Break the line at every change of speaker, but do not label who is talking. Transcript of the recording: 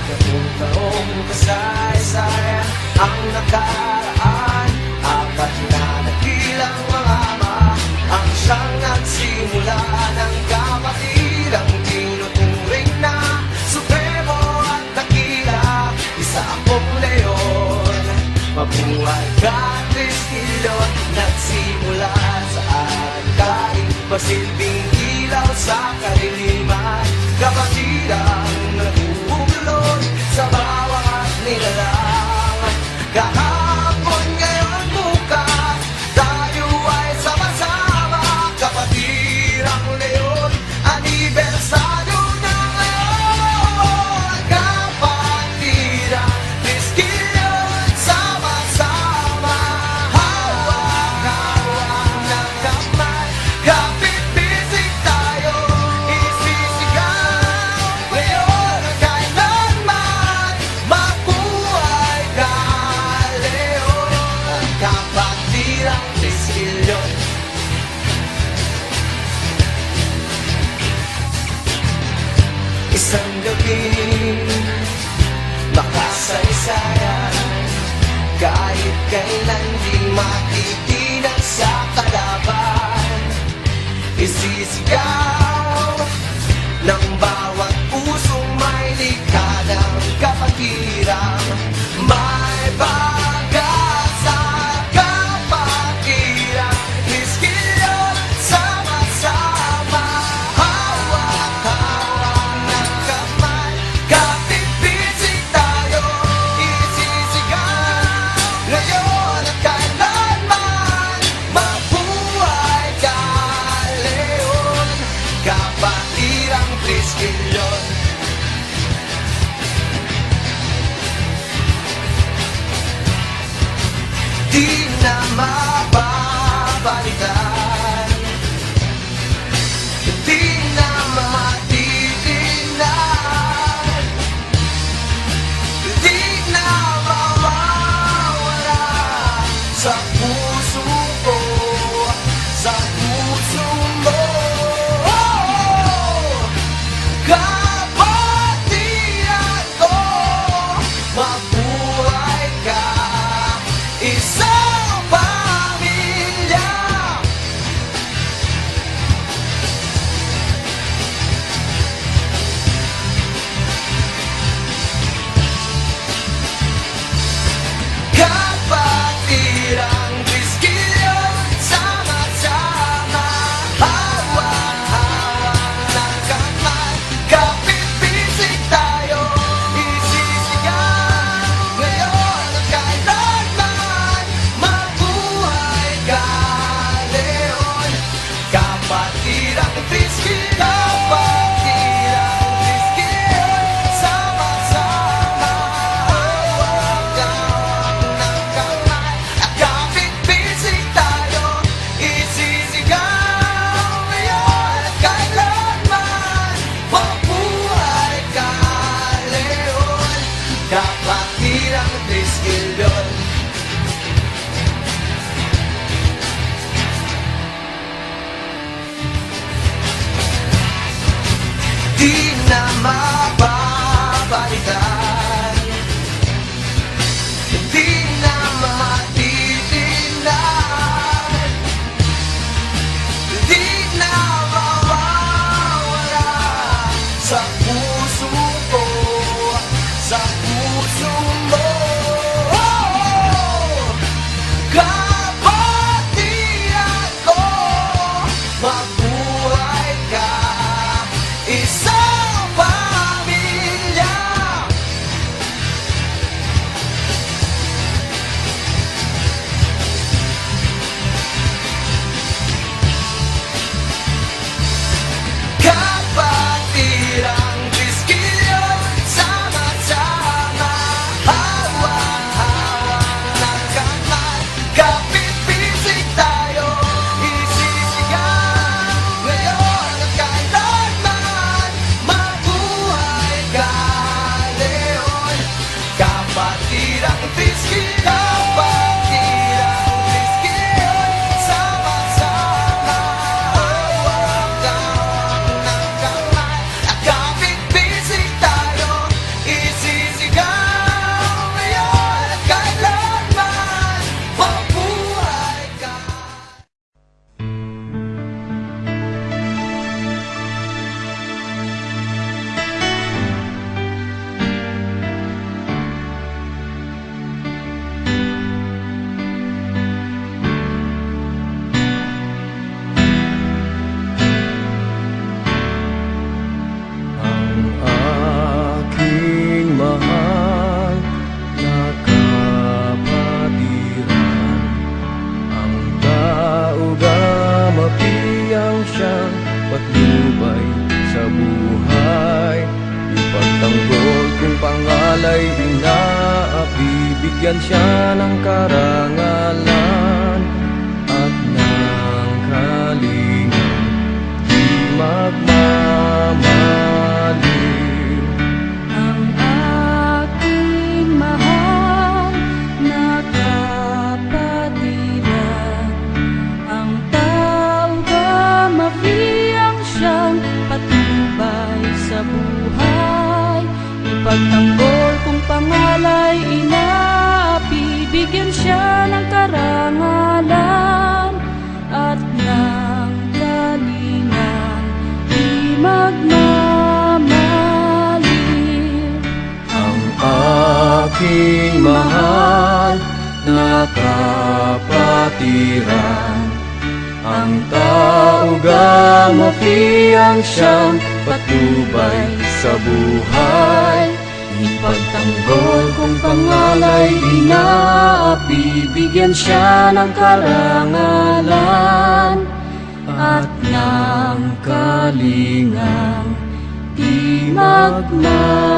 Taong kasaysayan ang nakaraan. Apat na nakilang mga ama ang siyang nagsimula ng kapatirang tinuturing na supremo at dakila. Isa akong leon, mabuhay ka Trisquillo. Nagsimula saan kahit pasilbing ilaw sa kaliliman, kapatirang nagugulong sa bawat nilalang. Kahapon, ngayon, bukas, tayo ay sama-sama. Kapatirang leon, anibersaryo na ngayon. Kapatirang Trisquillo, sama-sama. Hawak-hawak ng kamay, kapit-bisig tayo, isisigaw ngayon at kailanman. Mabuhay ka, Leon, ang kapatirang Trisquillo. Isang gabing makasaysayan, kahit kailan di matitinag sa kalaban. Isisigaw ng bawat pusong may likha ng kapatirang may pag-asa. Kapatirang Trisquillo, sama-sama. Hawak-hawak ng kamay, kapit-bisig tayo, isisigaw ngayon at kailanman. Mabuhay ka, Leon, kapatirang Trisquillo. Di na mapapalitan, di na matitignan, di na mawawala sa puso ko, sa puso mo. Kapatiran ko, mabuhay ka, isang pamilya. Kapatirang Trisquillo, sama-sama. Hawak-hawak ng kamay, kapit-bisig tayo, isisigaw ngayon at kailanman. Mabuhay ka, Leon, kapatirang Trisquillo. Kapatirang Trisquillo, sama-sama. Hawak-hawak ng kamay at kapit-bisig tayo, isisigaw ngayon at kailanman. Mabuhay ka, Leon, kapatirang Trisquillo. Di na mapapalitan, di na matitignan, di na mawawala sa puso ko, sa puso mo. Kapatiran ko, mabuhay ka, isang pamilya.
pangalay bibigyan siya ng karangalan at ng kalingang di magmamaliw.
Ang aking mahal na kapatiran, ang taong kamafiyang siyang patnubay sa buhay. Ipagtanggol kung pangalay bibigyan siya ng karangalan at ng kalingang di magmamaliw.
Ang aking mahal na kapatiran, ang tao gamafiyang siyang patnubay sa buhay. Ipagtanggol kung pangalay bibigyan siya ng karangalan at ng kalingang di magmamaliw.